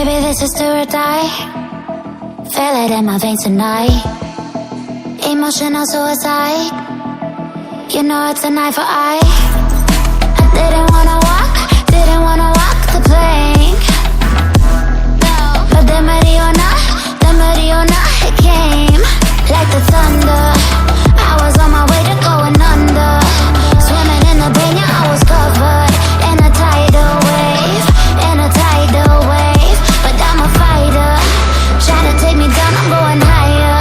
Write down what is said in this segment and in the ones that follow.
Baby, this is do or die. Feel it in my veins tonight. Emotional suicide. You know it's an eye for eye. I didn't wanna walk the plank. But the Mariona, it came like the thunder. I was on my way to going under. Swimming in the pain, yeah, I was covered in a tidal wave, but I'm a fighter. Try to take me down, I'm going higher.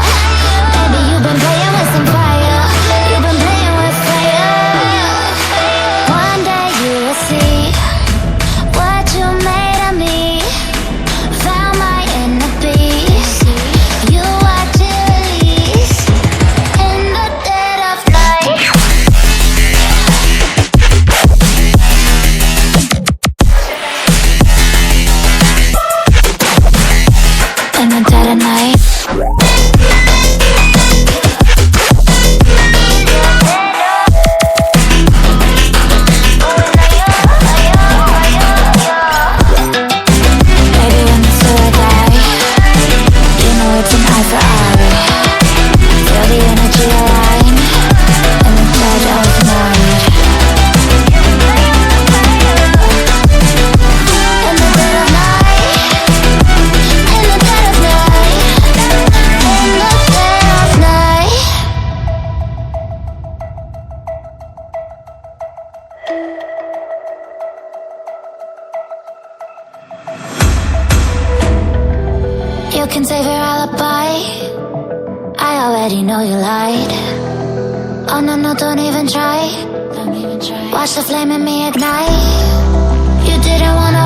Baby, you've been playing with some fire. You've been playing with fire. One day you will see what you made of me. Found my inner beast. You watch it release in the dead of night. In the dead of night. Baby, when it's do or die, you know it's an eye for eye. Feel the energy align in the dead of night. In the dead of night. In the dead of night. In the dead of night. You can save your alibi. I already know you lied. Oh no, no, don't even try. Watch the flame in me ignite. You didn't wanna